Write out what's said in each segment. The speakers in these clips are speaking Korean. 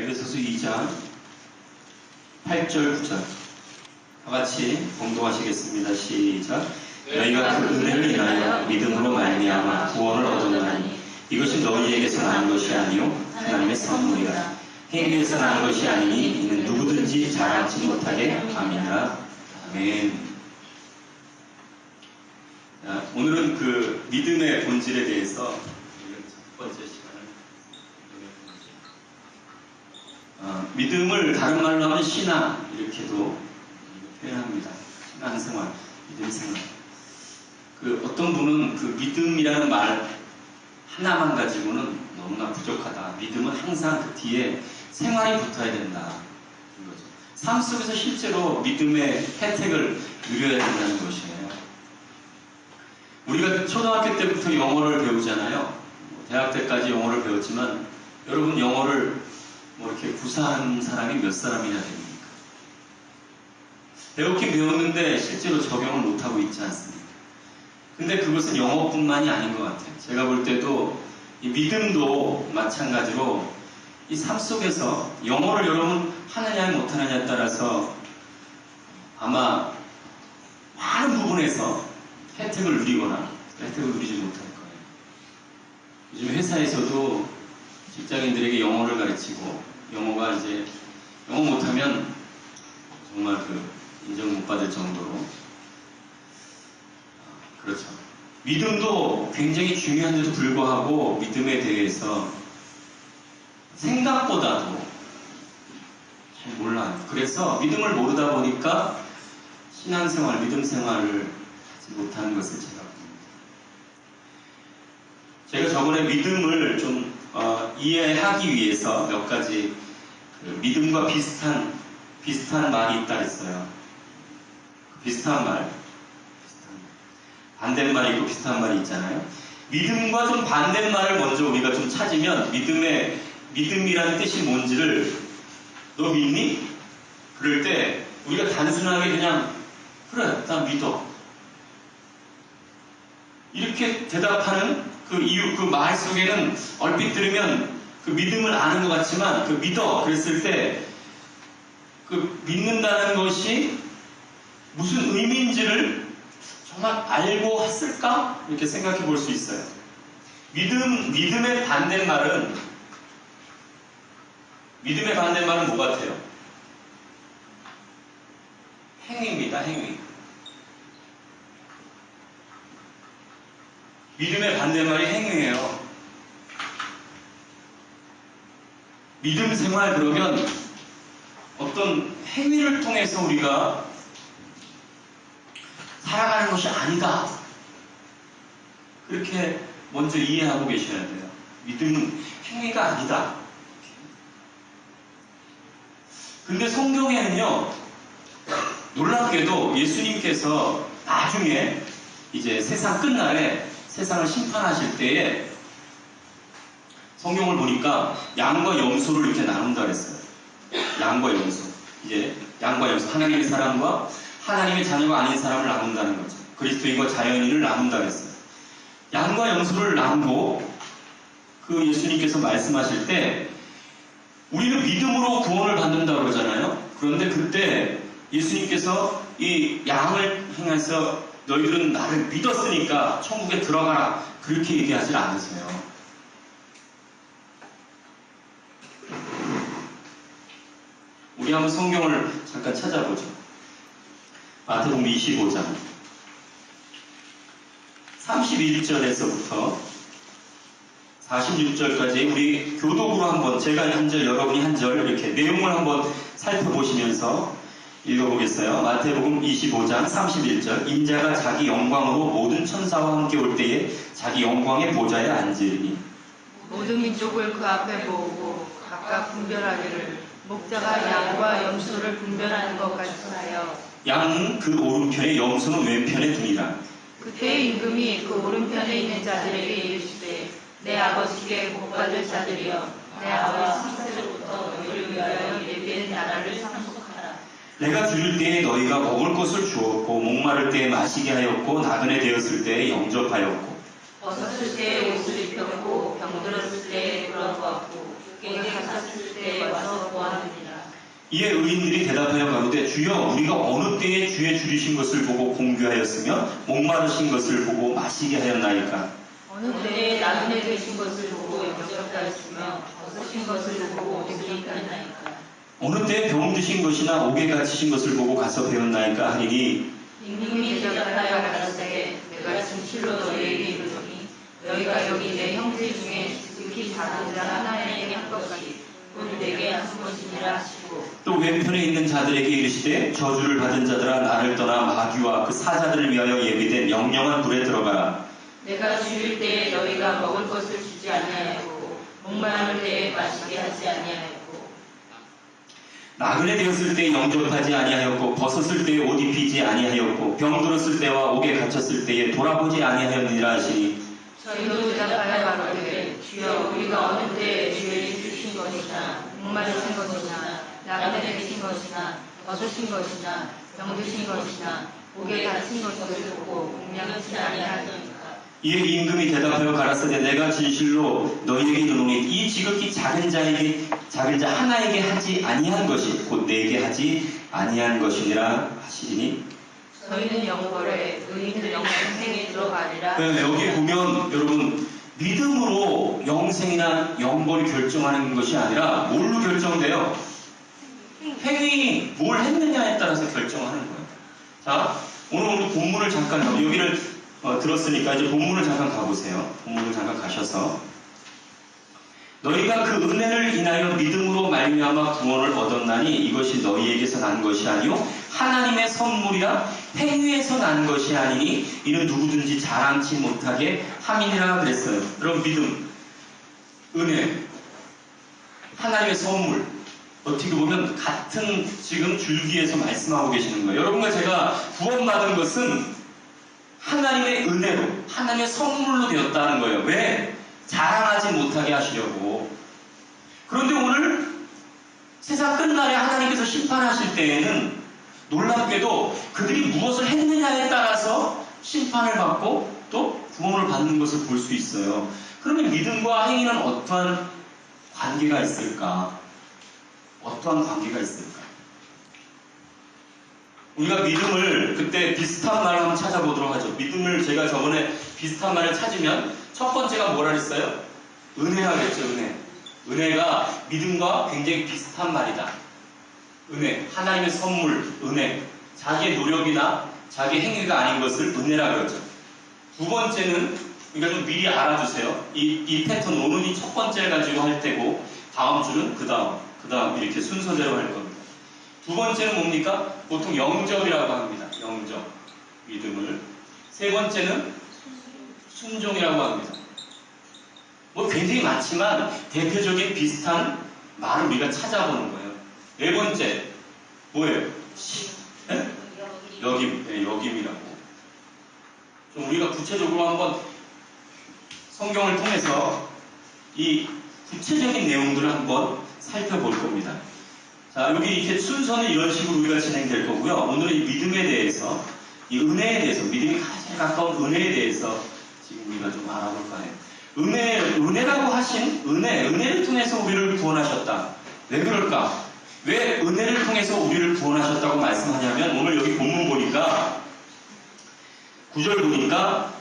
에베소서 2장 8절 9절 다 같이 봉독하시겠습니다. 시작. 너희가 그 은혜를 인하여 믿음으로 말미암아 구원을 얻었나니 이것이 너희에게서 난 것이 아니요 하나님의 선물이라. 행위에서 난 것이 아니니 이는 누구든지 자랑치 못하게 함이라. 아멘. 오늘은 그 믿음의 본질에 대해서 첫 번째 시간을 믿음을 다른 말로 하면 신앙 이렇게도 표현합니다. 신앙생활, 믿음생활. 그 어떤 분은 그 믿음이라는 말 하나만 가지고는 너무나 부족하다. 믿음은 항상 그 뒤에 생활이 붙어야 된다. 이거죠. 삶 속에서 실제로 믿음의 혜택을 누려야 된다는 것이에요. 우리가 초등학교 때부터 영어를 배우잖아요. 대학 때까지 영어를 배웠지만 여러분 영어를 뭐 이렇게 구사하는 사람이 몇 사람이나 됩니까? 배웠긴 배웠는데 실제로 적용을 못하고 있지 않습니까? 근데 그것은 영어뿐만이 아닌 것 같아요. 제가 볼 때도 이 믿음도 마찬가지로 이 삶 속에서 영어를 여러분 하느냐 못하느냐에 따라서 아마 많은 부분에서 혜택을 누리거나 혜택을 누리지 못할 거예요. 요즘 회사에서도 직장인들에게 영어를 가르치고 영어가 이제 영어 못하면 정말 그 인정 못 받을 정도로 그렇죠. 믿음도 굉장히 중요한데도 불구하고 믿음에 대해서 생각보다도 잘 몰라요. 그래서 믿음을 모르다 보니까 신앙생활, 믿음생활을 하지 못하는 것을 제가 봅니다. 제가 저번에 믿음을 좀 이해하기 위해서 몇 가지 그 믿음과 비슷한 말이 있다 했어요. 비슷한 말, 반대말이 있고 비슷한 말이 있잖아요. 믿음과 좀 반대말을 먼저 우리가 좀 찾으면 믿음이라는 뜻이 뭔지를 너 믿니? 그럴 때 우리가 단순하게 그냥 그래, 나 믿어. 이렇게 대답하는 그 이유, 그 말 속에는 얼핏 들으면 그 믿음을 아는 것 같지만 그 믿어 그랬을 때 그 믿는다는 것이 무슨 의미인지를 정말 알고 했을까? 이렇게 생각해 볼 수 있어요. 믿음의 반대말은 뭐 같아요? 행위입니다, 행위. 믿음의 반대말이 행위예요. 믿음 생활 그러면 어떤 행위를 통해서 우리가 살아가는 것이 아니다. 그렇게 먼저 이해하고 계셔야 돼요. 믿음은 행위가 아니다. 근데 성경에는요, 놀랍게도 예수님께서 나중에 이제 세상 끝날에 세상을 심판하실 때에 성경을 보니까 양과 염소를 이렇게 나눈다 그랬어요. 양과 염소. 이제 양과 염소. 하나님의 사람과 하나님의 자녀가 아닌 사람을 나눈다는 거죠. 그리스도인과 자연인을 나눈다 그랬어요. 양과 염소를 나누고 그 예수님께서 말씀하실 때 우리는 믿음으로 구원을 받는다고 그러잖아요. 그런데 그때 예수님께서 이 양을 향해서 너희들은 나를 믿었으니까 천국에 들어가라. 그렇게 얘기하지 않으세요. 우리 한번 성경을 잠깐 찾아보죠. 마태복음 25장 31절에서부터 46절까지 우리 교독으로 한번 제가 한 절 여러분이 한 절 이렇게 내용을 한번 살펴보시면서 읽어보겠어요. 마태복음 25장 31절 인자가 자기 영광으로 모든 천사와 함께 올 때에 자기 영광의 보좌에 앉으리니 모든 민족을 그 앞에 모으고 각각 분별하기를 목자가 양과 염소를 분별하는 것 같이 하여 양은 그 오른편에 염소는 왼편에 두니라. 그때 임금이 그 오른편에 있는 자들에게 이르시되 내 아버지께 복받을 자들이여 내 아버지 창세로부터 너희를 위하여 예비된 나라를 상속하라. 내가 줄일 때에 너희가 먹을 것을 주었고 목마를 때에 마시게 하였고 나그네 되었을 때에 영접하였고 벗었을 때 옷을 입혔고 병들었을 때 돌아보았고 옥에 갇혔을 때 와서 보았느니라. 이에 의인들이 대답하여 가로되 주여 우리가 어느 때에 주의 줄이신 것을 보고 공규하였으며 목마르신 것을 보고 마시게 하였나이까. 어느 때에 나그네 되신 것을 보고 영접하였으며 벗으신 것을 보고 옷을 입혔나이까. 어느 때에 병 드신 것이나 옥에 갇히신 것을 보고 가서 배웠나이까 하니니 임금이 대답하여 가라사대 내가 진실로 너희에게 이르노니 너희가 여기 내 형제 중에 지극히 작은 자 하나에게 한 것이 곧 내게 한 것이니라 하시고 또 왼편에 있는 자들에게 이르시되 저주를 받은 자들아 나를 떠나 마귀와 그 사자들을 위하여 예비된 영영한 불에 들어가라. 내가 죽을 때에 너희가 먹을 것을 주지 아니하였고 목마를 때에 마시게 하지 아니하였고 나그네 되었을 때 영접하지 아니하였고 벗었을 때에 옷 입히지 아니하였고 병들었을 때와 옥에 갇혔을 때에 돌아보지 아니하였느니라 하시니 저희도 대답하여 가로되 주여 우리가 어느 때에 주의 주신 것이나 목마르신 것이나 나그네 되신 것이나 벗으신 것이나 병드신 것이나 옥에 갇힌 것을 보고 공명하지 아니하였느니까. 이에 임금이 대답하여 가라사대 내가 진실로 너희에게 이르노니 이 지극히 작은 자 하나에게 하지 아니한 것이 곧 내게 하지 아니한 것이니라 하시니 저희는 영벌에 의인은 영생에 들어가리라. 네, 여기 보면 여러분 믿음으로 영생이나 영벌이 결정하는 것이 아니라 뭘로 결정돼요? 행위 뭘 했느냐에 따라서 결정하는 거예요. 자, 오늘 본문을 잠깐 여기를 들었으니까 이제 본문을 잠깐 가보세요. 본문을 잠깐 가셔서 너희가 그 은혜를 인하여 믿음으로 말미암아 구원을 얻었나니 이것이 너희에게서 난 것이 아니요 하나님의 선물이라 행위에서 난 것이 아니니 이는 누구든지 자랑치 못하게 함이니라 그랬어요. 여러분 믿음, 은혜, 하나님의 선물 어떻게 보면 같은 지금 줄기에서 말씀하고 계시는 거예요. 여러분과 제가 구원받은 것은 하나님의 은혜로, 하나님의 선물로 되었다는 거예요. 왜? 자랑하지 못하게 하시려고. 그런데 오늘 세상 끝날에 하나님께서 심판하실 때에는 놀랍게도 그들이 무엇을 했느냐에 따라서 심판을 받고 또 구원을 받는 것을 볼 수 있어요. 그러면 믿음과 행위는 어떠한 관계가 있을까? 어떠한 관계가 있을까? 우리가 믿음을 그때 비슷한 말을 한번 찾아보도록 하죠. 믿음을 제가 저번에 비슷한 말을 찾으면 첫 번째가 뭐라 그랬어요? 은혜라겠죠, 은혜. 은혜가 믿음과 굉장히 비슷한 말이다. 은혜, 하나님의 선물, 은혜. 자기의 노력이나 자기 행위가 아닌 것을 은혜라 그러죠. 두 번째는, 그러니까 좀 미리 알아주세요. 이 패턴 오늘이 첫 번째 가지고 할 때고, 다음 주는 그 다음 이렇게 순서대로 할 겁니다. 두 번째는 뭡니까? 보통 영접이라고 합니다. 영접. 믿음을. 세 번째는 순종이라고 합니다. 뭐 굉장히 많지만 대표적인 비슷한 말을 우리가 찾아보는 거예요. 네 번째, 뭐예요? 네? 역임이라고. 좀 우리가 구체적으로 한번 성경을 통해서 이 구체적인 내용들을 한번 살펴볼 겁니다. 자, 여기 이렇게 순서는 이런 식으로 우리가 진행될 거고요. 오늘은 이 믿음에 대해서, 이 은혜에 대해서, 믿음이 가장 가까운 은혜에 대해서 지금 우리가 좀 알아볼까 해요. 은혜라고 하신 은혜를 통해서 우리를 구원하셨다. 왜 그럴까? 왜 은혜를 통해서 우리를 구원하셨다고 말씀하냐면 오늘 여기 본문 보니까 9절 보니까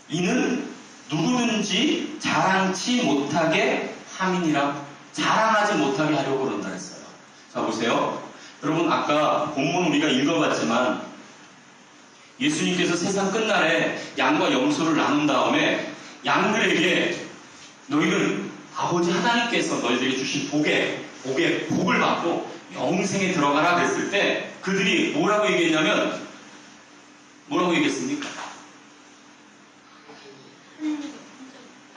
이는 누구든지 자랑치 못하게 함이니라. 자랑하지 못하게 하려고 그런다 했어요. 자, 보세요. 여러분, 아까 본문 우리가 읽어봤지만 예수님께서 세상 끝날에 양과 염소를 나눈 다음에 양들에게 너희는 아버지 하나님께서 너희들에게 주신 복을 받고 영생에 들어가라 그랬을 때 그들이 뭐라고 얘기했냐면 뭐라고 얘기했습니까?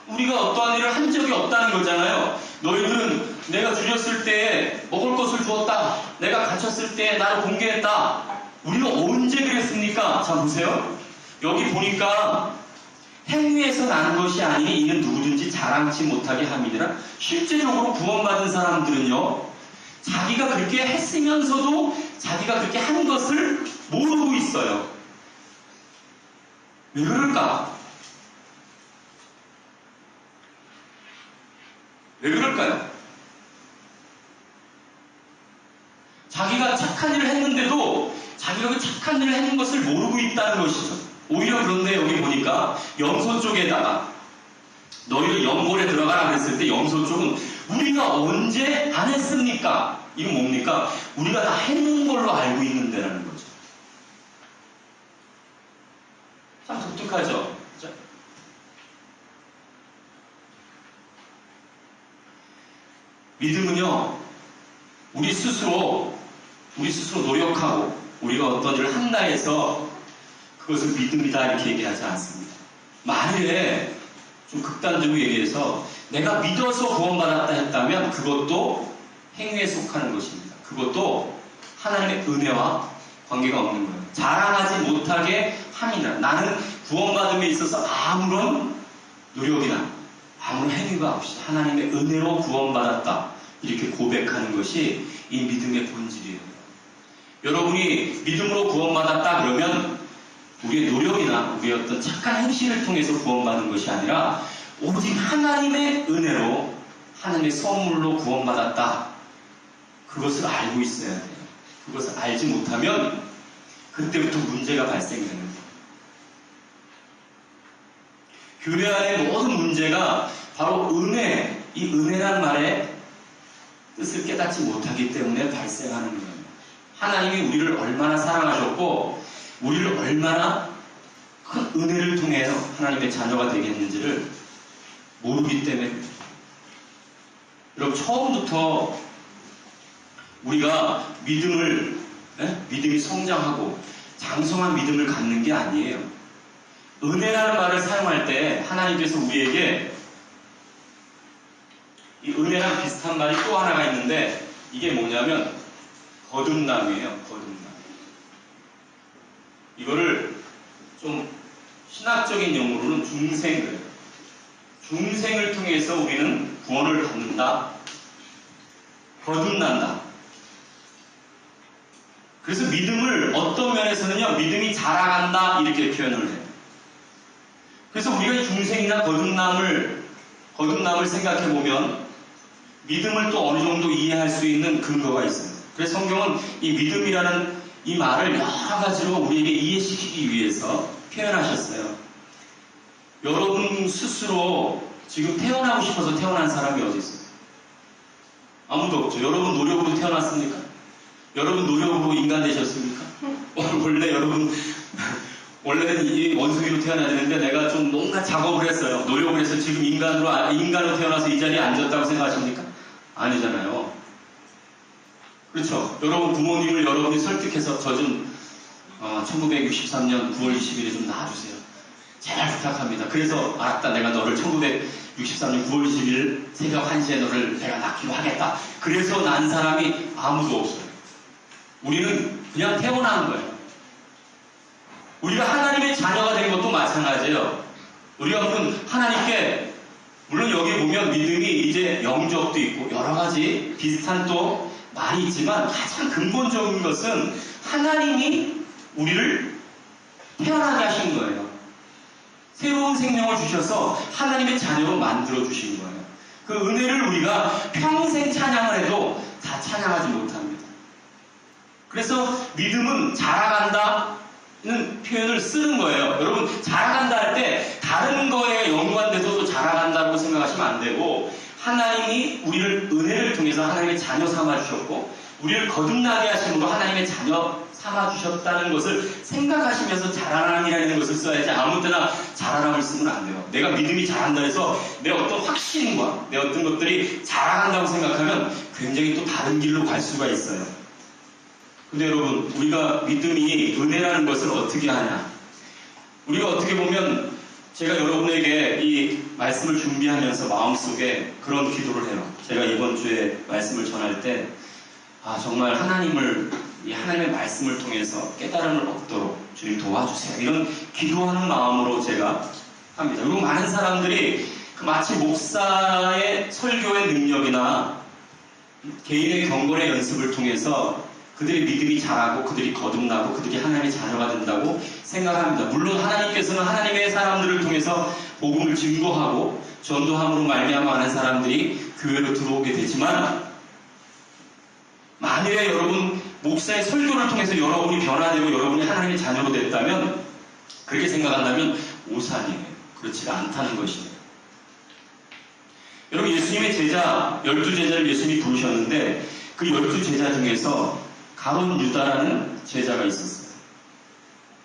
우리가 어떠한 일을 한 적이 없다는 거잖아요. 너희들은 내가 줄였을 때 먹을 것을 주었다. 내가 갇혔을 때 나를 공개했다. 우리가 언제 그랬습니까? 자, 보세요. 여기 보니까 행위에서 난 것이 아니니 이는 누구든지 자랑치 못하게 함이니라. 실제적으로 구원받은 사람들은요, 자기가 그렇게 했으면서도 자기가 그렇게 한 것을 모르고 있어요. 왜 그럴까? 뭘까요? 자기가 착한 일을 했는데도 자기가 그 착한 일을 했는 것을 모르고 있다는 것이죠. 오히려 그런데 여기 보니까 염소 쪽에다가 너희를 염골에 들어가라 그랬을 때 염소 쪽은 우리가 언제 안 했습니까? 이건 뭡니까? 우리가 다 했는 걸로 알고 있는데라는 거죠. 참 독특하죠. 그렇죠? 믿음은요, 우리 스스로 노력하고 우리가 어떤 일을 한다 해서 그것을 믿음이다 이렇게 얘기하지 않습니다. 만일에 좀 극단적으로 얘기해서 내가 믿어서 구원받았다 했다면 그것도 행위에 속하는 것입니다. 그것도 하나님의 은혜와 관계가 없는 거예요. 자랑하지 못하게 함이라. 나는 구원받음에 있어서 아무런 노력이나 아무런 행위가 없이 하나님의 은혜로 구원받았다 이렇게 고백하는 것이 이 믿음의 본질이에요. 여러분이 믿음으로 구원받았다 그러면 우리의 노력이나 우리의 어떤 착한 행실을 통해서 구원받은 것이 아니라 오직 하나님의 은혜로 하나님의 선물로 구원받았다. 그것을 알고 있어야 돼요. 그것을 알지 못하면 그때부터 문제가 발생되는 거예요. 교회 안의 모든 문제가 바로 은혜, 이 은혜란 말의 뜻을 깨닫지 못하기 때문에 발생하는 거예요. 하나님이 우리를 얼마나 사랑하셨고 우리를 얼마나 큰 은혜를 통해서 하나님의 자녀가 되겠는지를 모르기 때문에 여러분 처음부터 우리가 믿음이 성장하고 장성한 믿음을 갖는 게 아니에요. 은혜라는 말을 사용할 때 하나님께서 우리에게 이 은혜랑 비슷한 말이 또 하나가 있는데 이게 뭐냐면 거듭남이에요. 거듭남. 이거를 좀 신학적인 용어로는 중생을 통해서 우리는 구원을 받는다. 거듭난다. 그래서 믿음을 어떤 면에서는요, 믿음이 자라간다 이렇게 표현을 해요. 그래서 우리가 이 중생이나 거듭남을 생각해 보면 믿음을 또 어느 정도 이해할 수 있는 근거가 있어요. 그래서 성경은 이 믿음이라는 이 말을 여러 가지로 우리에게 이해시키기 위해서 표현하셨어요. 여러분 스스로 지금 태어나고 싶어서 태어난 사람이 어디 있어요? 아무도 없죠. 여러분 노력으로 태어났습니까? 여러분 노력으로 인간 되셨습니까? 원래는 이 원숭이로 태어나야 되는데 내가 좀 뭔가 작업을 했어요. 노력을 해서 지금 인간으로 태어나서 이 자리에 앉았다고 생각하십니까? 아니잖아요. 그렇죠. 여러분 부모님을 여러분이 설득해서 저 좀 1963년 9월 20일에 좀 낳아주세요. 제발 부탁합니다. 그래서 알았다. 내가 너를 1963년 9월 20일 새벽 1시에 너를 내가 낳기로 하겠다. 그래서 난 사람이 아무도 없어요. 우리는 그냥 태어난 거예요. 우리가 하나님의 자녀가 된 것도 마찬가지예요. 우리가 하나님께 물론 여기 보면 믿음이 이제 영적도 있고 여러 가지 비슷한 또 말이 있지만 가장 근본적인 것은 하나님이 우리를 태어나게 하신 거예요. 새로운 생명을 주셔서 하나님의 자녀로 만들어 주신 거예요. 그 은혜를 우리가 평생 찬양을 해도 다 찬양하지 못합니다. 그래서 믿음은 자라간다는 표현을 쓰는 거예요. 여러분 자라간다 할 때 다른 거에 연관돼서도 자라간다고 생각하시면 안 되고 하나님이 우리를 은혜를 통해서 하나님의 자녀 삼아주셨고 우리를 거듭나게 하심으로 하나님의 자녀 삼아주셨다는 것을 생각하시면서 자라남이라는 것을 써야지 아무 때나 자라남을 쓰면 안 돼요. 내가 믿음이 자란다 해서 내 어떤 확신과 내 어떤 것들이 자라간다고 생각하면 굉장히 또 다른 길로 갈 수가 있어요. 근데 여러분 우리가 믿음이 은혜라는 것을 어떻게 하냐? 우리가 어떻게 보면 제가 여러분에게 이 말씀을 준비하면서 마음속에 그런 기도를 해요. 제가 이번 주에 말씀을 전할 때 정말 하나님의 말씀을 통해서 깨달음을 얻도록 주님 도와주세요. 이런 기도하는 마음으로 제가 합니다. 그리고 많은 사람들이 마치 목사의 설교의 능력이나 개인의 경건의 연습을 통해서 그들의 믿음이 자라고 그들이 거듭나고 그들이 하나님의 자녀가 된다고 생각합니다. 물론 하나님께서는 하나님의 사람들을 통해서 복음을 증거하고 전도함으로 말미암아 많은 사람들이 교회로 들어오게 되지만, 만일에 여러분 목사의 설교를 통해서 여러분이 변화되고 여러분이 하나님의 자녀로 됐다면, 그렇게 생각한다면 오산이에요. 그렇지가 않다는 것입니다. 여러분, 예수님의 제자 12제자를 예수님이 부르셨는데 그 12제자 중에서 가룟 유다라는 제자가 있었어요.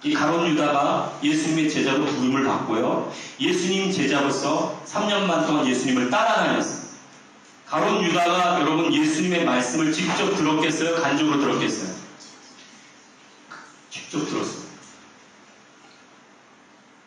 이 가룟 유다가 예수님의 제자로 부름을 받고요, 예수님 제자로서 3년 반 동안 예수님을 따라다녔어요. 가룟 유다가 여러분 예수님의 말씀을 직접 들었겠어요? 간접으로 들었겠어요? 직접 들었어요.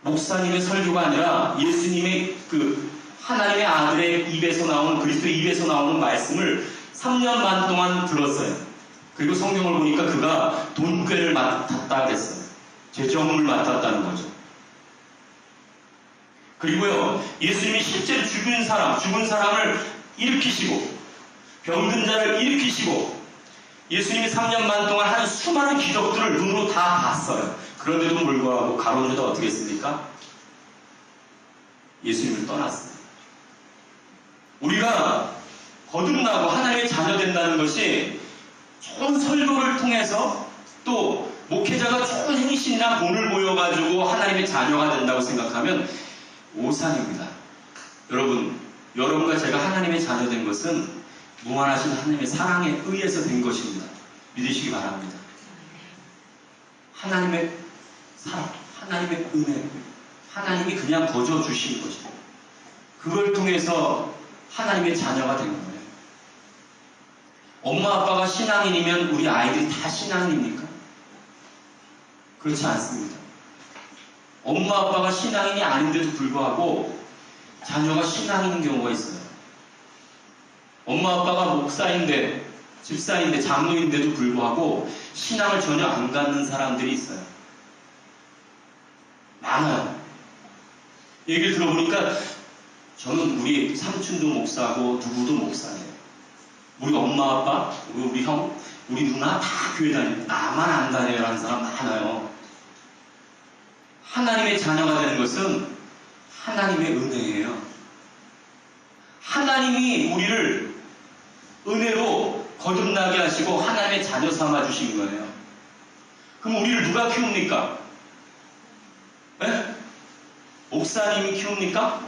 목사님의 설교가 아니라 예수님의 그 하나님의 아들의 입에서 나오는, 그리스도의 입에서 나오는 말씀을 3년 반 동안 들었어요. 그리고 성경을 보니까 그가 돈꾀를 맡았다 그랬어요. 죄정을 맡았다는 거죠. 그리고요, 예수님이 실제로 죽은 사람을 일으키시고 병든 자를 일으키시고 예수님이 3년 반 동안 한 수많은 기적들을 눈으로 다 봤어요. 그런데도 불구하고 가룟 유다 어떻게 했습니까? 예수님을 떠났어요. 우리가 거듭나고 하나님의 자녀 된다는 것이 좋은 설교를 통해서 또 목회자가 좋은 행신이나 본을 보여가지고 하나님의 자녀가 된다고 생각하면 오산입니다. 여러분, 여러분과 제가 하나님의 자녀 된 것은 무한하신 하나님의 사랑에 의해서 된 것입니다. 믿으시기 바랍니다. 하나님의 사랑, 하나님의 은혜, 하나님이 그냥 거저 주신 것입니다. 그걸 통해서 하나님의 자녀가 된 거예요. 엄마 아빠가 신앙인이면 우리 아이들이 다 신앙인입니까? 그렇지 않습니다. 엄마 아빠가 신앙인이 아닌데도 불구하고 자녀가 신앙인인 경우가 있어요. 엄마 아빠가 목사인데, 집사인데, 장로인데도 불구하고 신앙을 전혀 안 갖는 사람들이 있어요. 많아요. 얘기를 들어보니까 저는 우리 삼촌도 목사고 누구도 목사예요. 우리 엄마 아빠, 우리 형, 우리 누나 다 교회 다니고 나만 안 다녀라는 사람 많아요. 하나님의 자녀가 되는 것은 하나님의 은혜예요. 하나님이 우리를 은혜로 거듭나게 하시고 하나님의 자녀 삼아 주신 거예요. 그럼 우리를 누가 키웁니까? 네? 목사님이 키웁니까?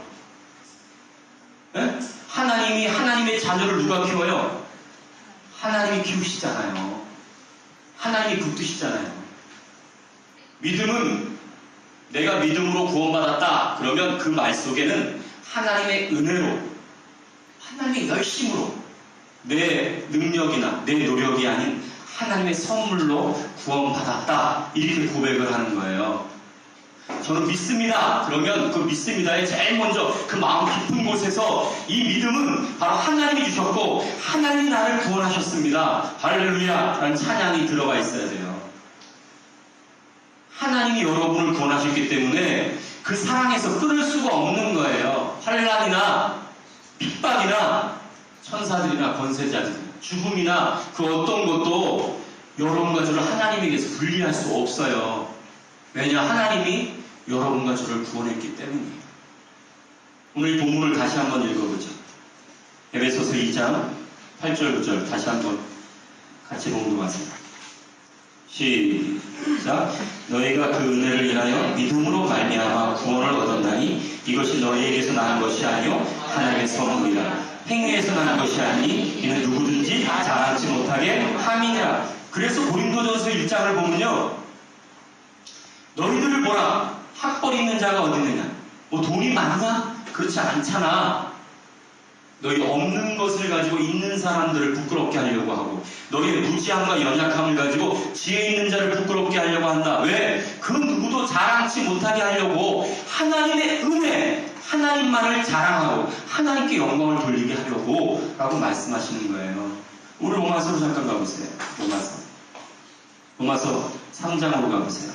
네? 하나님이 하나님의 자녀를 누가 키워요? 하나님이 키우시잖아요. 하나님이 붙드시잖아요. 믿음은 내가 믿음으로 구원받았다. 그러면 그 말 속에는 하나님의 은혜로, 하나님의 열심으로, 내 능력이나 내 노력이 아닌 하나님의 선물로 구원받았다. 이렇게 고백을 하는 거예요. 저는 믿습니다. 그러면 그 믿습니다에 제일 먼저 그 마음 깊은 곳에서 이 믿음은 바로 하나님이 주셨고 하나님이 나를 구원하셨습니다. 할렐루야 라는 찬양이 들어가 있어야 돼요. 하나님이 여러분을 구원하셨기 때문에 그 사랑에서 끊을 수가 없는 거예요. 환난이나 핍박이나 천사들이나 권세자들, 죽음이나 그 어떤 것도 여러분과 저를 하나님에게서 분리할 수 없어요. 왜냐? 하나님이 여러분과 저를 구원했기 때문이에요. 오늘 이 본문을 다시 한번 읽어보죠. 에베소서 2장 8절 9절 다시 한번 같이 봉독하세요. 시작. 너희가 그 은혜를 인하여 믿음으로 말미암아 구원을 얻었나니 이것이 너희에게서 나는 것이 아니요 하나님의 선물이라. 행위에서 나는 것이 아니 이는 누구든지 자랑치 못하게 함이니라. 그래서 고린도전서 1장을 보면요, 너희들을 보라, 학벌 있는 자가 어디 있느냐? 뭐 돈이 많냐? 그렇지 않잖아. 너희 없는 것을 가지고 있는 사람들을 부끄럽게 하려고 하고, 너희의 무지함과 연약함을 가지고 지혜 있는 자를 부끄럽게 하려고 한다. 왜? 그 누구도 자랑치 못하게 하려고 하나님의 은혜, 하나님만을 자랑하고 하나님께 영광을 돌리게 하려고 라고 말씀하시는 거예요. 우리 로마서로 잠깐 가보세요. 로마서 3장으로 가보세요.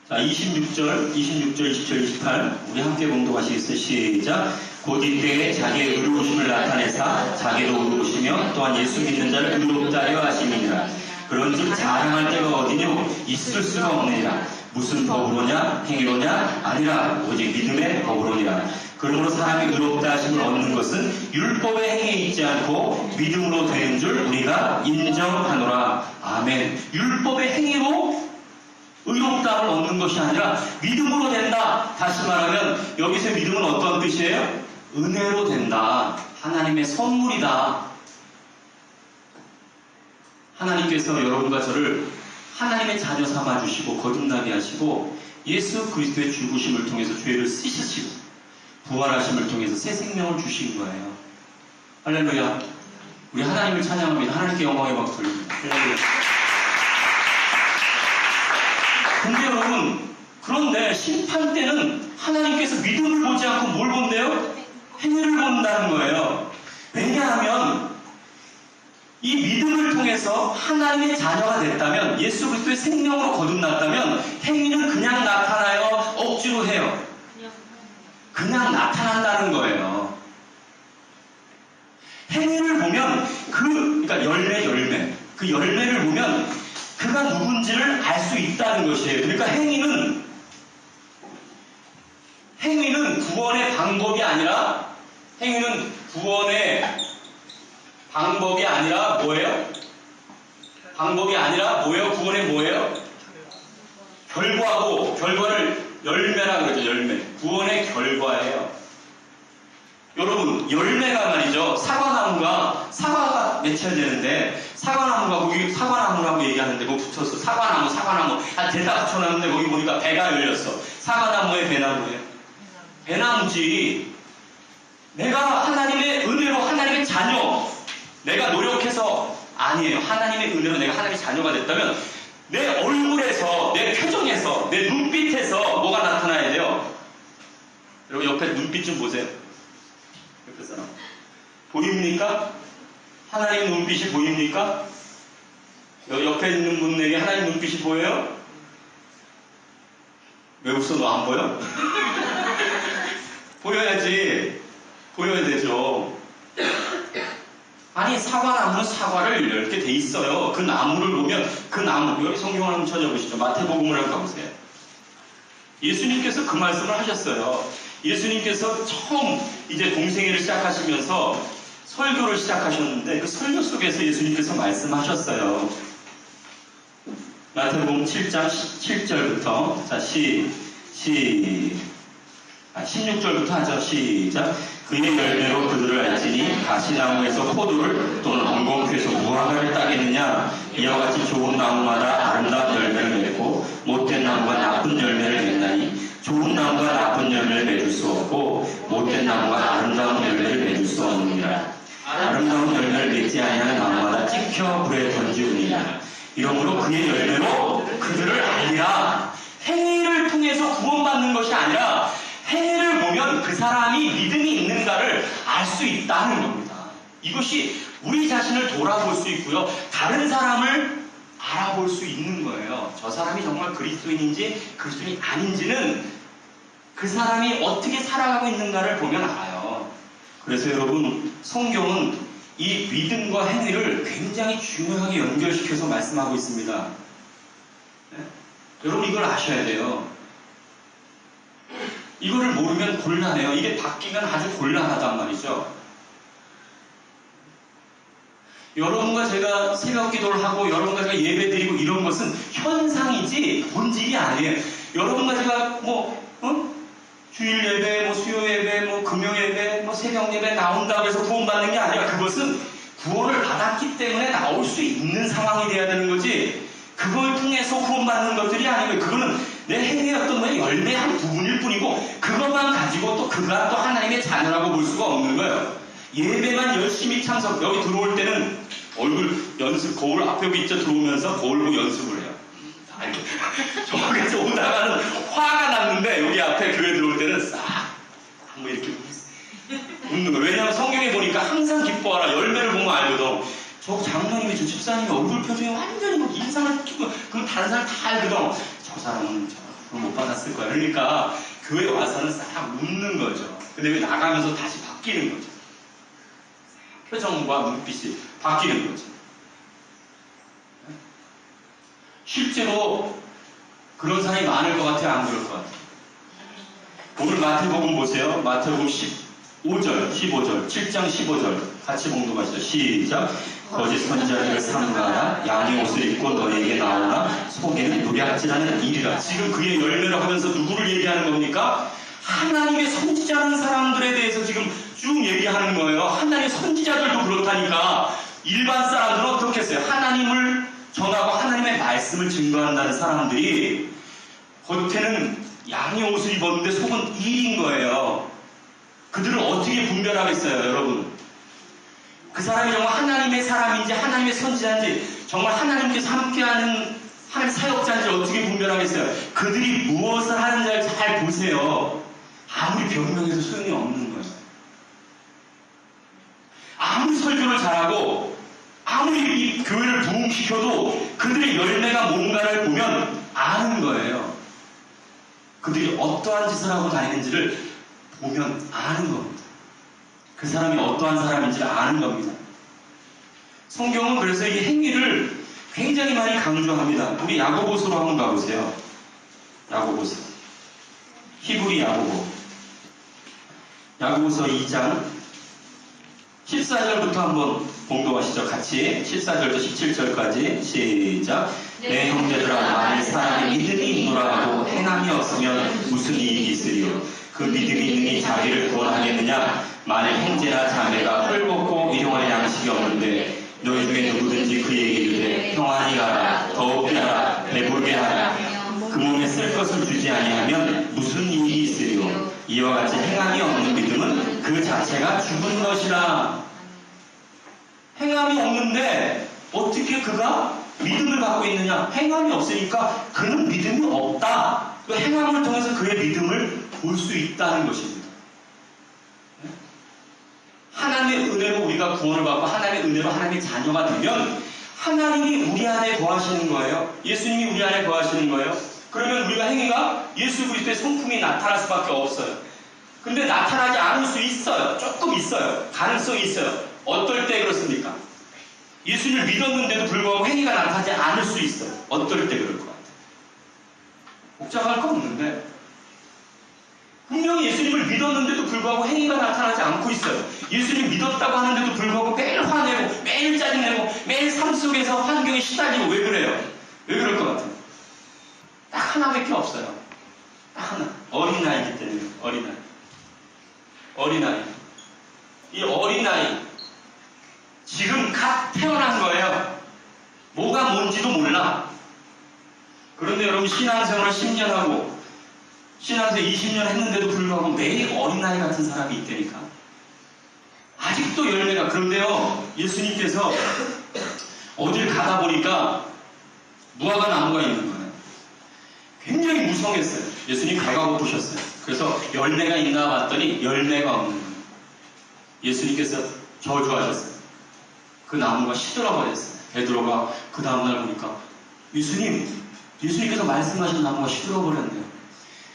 자, 26절, 27절, 28 우리 함께 공독하시겠어요? 시작. 곧 이때에 자기의 의로우심을 나타내사 자기도 의로우시며 또한 예수 믿는 자를 의롭다 하여 하심이니라. 그런즉 자랑할 때가 어디뇨? 있을 수가 없느니라. 무슨 법으로냐? 행위로냐? 아니라 오직 믿음의 법으로니라. 그러므로 사람이 의롭다 하심을 얻는 것은 율법의 행위에 있지 않고 믿음으로 되는 줄 우리가 인정하노라. 아멘. 율법의 행위로 의롭다함을 얻는 것이 아니라 믿음으로 된다. 다시 말하면 여기서 믿음은 어떤 뜻이에요? 은혜로 된다. 하나님의 선물이다. 하나님께서 여러분과 저를 하나님의 자녀 삼아주시고 거듭나게 하시고 예수 그리스도의 죽으심을 통해서 죄를 씻으시고 부활하심을 통해서 새 생명을 주신 거예요. 할렐루야. 우리 하나님을 찬양합니다. 하나님께 영광의 박수 돌립니다. 할렐루야. 근데 여러분, 그런데 심판 때는 하나님께서 믿음을 보지 않고 뭘 본대요? 행위를 본다는 거예요. 왜냐하면 이 믿음을 통해서 하나님의 자녀가 됐다면, 예수 그리스도의 생명으로 거듭났다면 행위는 그냥 나타나요? 억지로 해요? 그냥 나타난다는 거예요. 행위를 보면 그러니까 열매 그 열매를 보면 그가 누군지를 알 수 있다는 것이에요. 그러니까 행위는 구원의 방법이 아니라 뭐예요? 방법이 아니라 뭐예요? 구원의 뭐예요? 결과고, 결과를 열매라 그러죠. 열매. 구원의 결과예요. 여러분, 열매가 말이죠. 사과가 맺혀야 되는데, 거기 사과나무라고 얘기하는데, 뭐 붙었어. 사과나무. 대다 붙여놨는데, 거기 보니까 배가 열렸어. 사과나무의 배나무예요. 배나무지. 내가 하나님의 은혜로 하나님의 자녀, 내가 노력해서, 아니에요. 하나님의 은혜로 내가 하나님의 자녀가 됐다면, 내 얼굴에서, 내 표정에서, 내 눈빛에서 뭐가 나타나야 돼요? 여러분, 옆에 눈빛 좀 보세요. 옆에 사람. 보입니까? 하나님 눈빛이 보입니까? 옆에 있는 분에게 하나님 눈빛이 보여요? 왜 웃어? 너 안 보여? 보여야지. 보여야 되죠. 아니, 사과나무는 사과를 이렇게 돼 있어요. 그 나무를 보면, 그 나무, 여기 성경을 한번 찾아보시죠. 마태복음을 한번 가보세요. 예수님께서 그 말씀을 하셨어요. 예수님께서 처음 이제 공생애를 시작하시면서 설교를 시작하셨는데 그 설교 속에서 예수님께서 말씀하셨어요. 마태복음 7장 7절부터 자 16절부터 하죠. 시작. 그의 열매로 그들을 알지니 가시나무에서 포도를 또는 엉겅퀴에서 무화과를 따겠느냐. 이와 같이 좋은 나무마다 아름다운 열매를 맺고 못된 나무가 나쁜 열매를 맺나니 좋은 나무가 나쁜 열매를 맺을 수 없고 못된 나무가 아름다운 열매를 맺을 수 없느니라. 아름다운 열매를 맺지 아니하는 나무마다 찍혀 불에 던지우니라. 이러므로 그의 열매로 그들을 알리라. 행위를 통해서 구원받는 것이 아니라 행위를 보면 그 사람이 믿음이 있는가를 알 수 있다는 겁니다. 이것이 우리 자신을 돌아볼 수 있고요. 다른 사람을 알아볼 수 있는 거예요. 저 사람이 정말 그리스도인인지 그리스도인이 아닌지는 그 사람이 어떻게 살아가고 있는가를 보면 알아요. 그래서 여러분, 성경은 이 믿음과 행위를 굉장히 중요하게 연결시켜서 말씀하고 있습니다. 네? 여러분, 이걸 아셔야 돼요. 이거를 모르면 곤란해요. 이게 바뀌면 아주 곤란하단 말이죠. 여러분과 제가 새벽 기도를 하고 여러분과 제가 예배 드리고 이런 것은 현상이지 본질이 아니에요. 여러분과 제가 주일 예배, 수요 예배, 금요 예배, 새벽 예배 나온다고 해서 구원받는 게 아니라 그것은 구원을 받았기 때문에 나올 수 있는 상황이 돼야 되는 거지. 그걸 통해서 구원받는 것들이 아니고 그거는 내 행위였던 거의 열매 한 부분일 뿐이고 그것만 가지고 또 그가 또 하나님의 자녀라고 볼 수가 없는 거예요. 예배만 열심히 참석, 여기 들어올 때는 얼굴 연습, 거울 앞에 여기 있죠. 들어오면서 거울 보고 연습을 해요. 아이고, 저기서 오다가는 화가 났는데 여기 앞에 교회 들어올 때는 싹 한번 이렇게 웃는 거예요. 왜냐하면 성경에 보니까 항상 기뻐하라. 열매를 보면 알거든. 저 장로님이, 저 집사님이 얼굴 표정이 완전히 막 인상을 튀고, 그럼 다른 사람 다 알거든. 저 사람은 그걸 못 받았을 거야. 그러니까 교회 와서는 싹 웃는 거죠. 근데 왜 나가면서 다시 바뀌는 거죠. 표정과 눈빛이 바뀌는 거죠. 실제로 그런 사람이 많을 것 같아요? 안 그럴 것 같아요? 오늘 마태복음 보세요. 마태복음 15절, 15절, 7장 15절 같이 봉독하시죠. 시작. 거짓 선지자들을 삼가라. 양의 옷을 입고 너에게 나오나 속에는 노략질하는 일이라. 지금 그의 열매를 하면서 누구를 얘기하는 겁니까? 하나님의 선지자라는 사람들에 대해서 지금 쭉 얘기하는 거예요. 하나님의 선지자들도 그렇다니까. 일반 사람들은 어떻게 했어요? 하나님을 전하고 하나님의 말씀을 증거한다는 사람들이 겉에는 양의 옷을 입었는데 속은 일인 거예요. 그들을 어떻게 분별하겠어요, 여러분? 그 사람이 정말 하나님의 사람인지 하나님의 선지자인지 정말 하나님께서 함께하는 하나님 사역자인지 어떻게 분별하겠어요? 그들이 무엇을 하는지를 잘 보세요. 아무리 변명해도 소용이 없는 거예요. 아무리 설교를 잘하고 아무리 이 교회를 부흥시켜도 그들의 열매가 뭔가를 보면 아는 거예요. 그들이 어떠한 짓을 하고 다니는지를 보면 아는 겁니다. 그 사람이 어떠한 사람인지를 아는 겁니다. 성경은 그래서 이 행위를 굉장히 많이 강조합니다. 우리 야고보서로 한번 가보세요. 야고보서. 히브리 야고보. 야고보서 2장 14절부터 한번 봉독하시죠. 같이 14절부터 17절까지 시작. 내 형제들아, 만일 사람이 믿음이 있노라도 행함이 없으면 무슨 이익이 있으리요? 그 믿음이 있느니 자기를 구원하겠느냐? 만일 형제나 자매가 헐벗고 일용할 양식이 없는데 너희 중에 누구든지 그에게 이르되 평안히 가라, 더욱게 하라, 배부르게 하라, 그 몸에 쓸 것을 주지 아니하면 무슨 이익이 있으리요? 이와 같이 행함이 없는 믿음은 그 자체가 죽은 것이라. 행함이 없는데 어떻게 그가 믿음을 갖고 있느냐? 행함이 없으니까 그는 믿음이 없다. 그 행함을 통해서 그의 믿음을 볼 수 있다는 것입니다. 하나님의 은혜로 우리가 구원을 받고 하나님의 은혜로 하나님의 자녀가 되면 하나님이 우리 안에 거하시는 거예요. 예수님이 우리 안에 거하시는 거예요. 그러면 우리가 행위가 예수 그리스도의 성품이 나타날 수밖에 없어요. 근데 나타나지 않을 수 있어요. 조금 있어요. 가능성이 있어요. 어떨 때 그렇습니까? 예수님을 믿었는데도 불구하고 행위가 나타나지 않을 수 있어요. 어떨 때 그럴 것 같아요? 복잡할 거 없는데 분명히 예수님을 믿었는데도 불구하고 행위가 나타나지 않고 있어요. 예수님 믿었다고 하는데도 불구하고 매일 화내고 매일 짜증내고 매일 삶 속에서 환경에 시달리고 왜 그래요? 왜 그럴 것 같아요? 딱 하나밖에 없어요. 딱 하나. 어린아이기 때문에. 어린아이. 이 어린아이 지금 갓 태어난 거예요. 뭐가 뭔지도 몰라. 그런데 여러분 신앙생활을 10년 하고 신앙생활 20년 했는데도 불구하고 매일 어린아이 같은 사람이 있다니까. 아직도 열매가. 그런데요, 예수님께서 어딜 가다 보니까 무화과 나무가 있는 거예요. 굉장히 무성했어요. 예수님 배가 고프셨어요. 그래서 열매가 있나 봤더니 열매가 없는 거예요. 예수님께서 저주하셨어요. 그 나무가 시들어버렸어요. 베드로가 그 다음날 보니까 예수님께서 말씀하신 나무가 시들어버렸네요.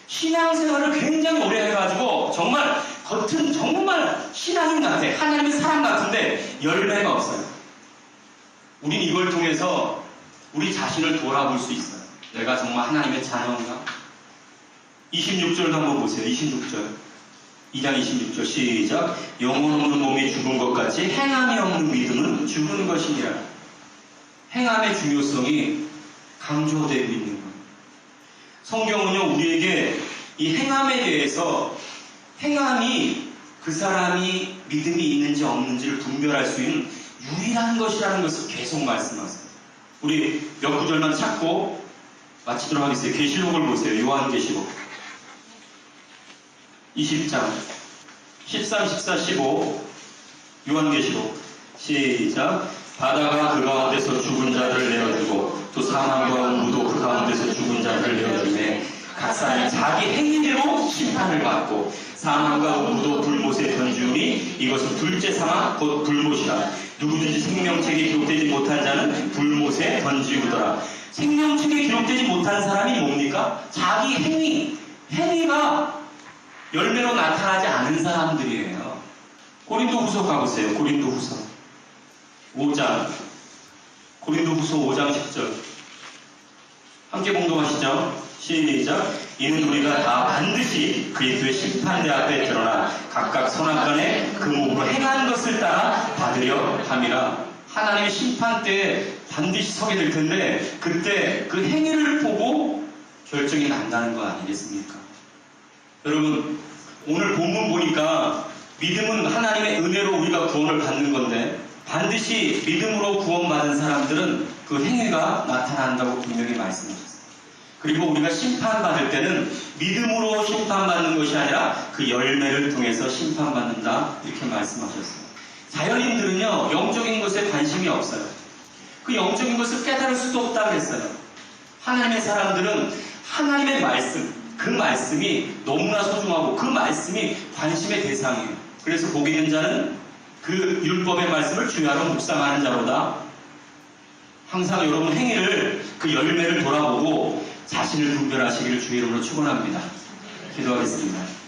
신앙생활을 굉장히 오래 해가지고 정말 겉은 정말 신앙인 같아. 하나님의 사람 같은데 열매가 없어요. 우린 이걸 통해서 우리 자신을 돌아볼 수 있어요. 내가 정말 하나님의 자녀인가? 26절도 한번 보세요. 26절. 2장 26절 시작. 영혼 없는 몸이 죽은 것 같이 행함이 없는 믿음은 죽은 것이니라. 행함의 중요성이 강조되고 있는 거예요. 성경은요, 우리에게 이 행함에 대해서 행함이 그 사람이 믿음이 있는지 없는지를 분별할 수 있는 유일한 것이라는 것을 계속 말씀하세요. 우리 몇 구절만 찾고 마치도록 하겠습니다. 계시록을 보세요. 요한계시록 20장 13, 14, 15 요한계시록 시작. 바다가 그 가운데서 죽은 자를 내어주고 또 사망과 음부도 그 가운데서 죽은 자를 내어주매 각 사람이 자기 행위대로 심판을 받고 사망과 음부도 불못에 던지우니 이것은 둘째 사망 곧 불못이라. 누구든지 생명책에 기록되지 못한 자는 불못에 던지우더라. 생명책에 기록되지 못한 사람이 뭡니까? 자기 행위가 열매로 나타나지 않은 사람들이에요. 고린도후서 가보세요. 고린도후서 5장. 고린도후서 5장 10절. 함께 봉독하시죠. 시작. 이는 우리가 다 반드시 그리스도의 심판대 앞에 드러나 각각 선악간에 그 몸으로 행한 것을 따라 받으려 함이라. 하나님의 심판 때에 반드시 서게 될 텐데 그때 그 행위를 보고 결정이 난다는 거 아니겠습니까? 여러분, 오늘 본문 보니까 믿음은 하나님의 은혜로 우리가 구원을 받는 건데 반드시 믿음으로 구원받은 사람들은 그 행위가 나타난다고 분명히 말씀하셨어요. 그리고 우리가 심판받을 때는 믿음으로 심판받는 것이 아니라 그 열매를 통해서 심판받는다 이렇게 말씀하셨어요. 자연인들은요, 영적인 것에 관심이 없어요. 그 영적인 것을 깨달을 수도 없다 그랬어요. 하나님의 사람들은 하나님의 말씀, 그 말씀이 너무나 소중하고 그 말씀이 관심의 대상이에요. 그래서 복이 있는 자는 그 율법의 말씀을 주야로 묵상하는 자로다. 항상 여러분 행위를 그 열매를 돌아보고 자신을 분별하시기를 주의 이름으로 축원합니다. 기도하겠습니다.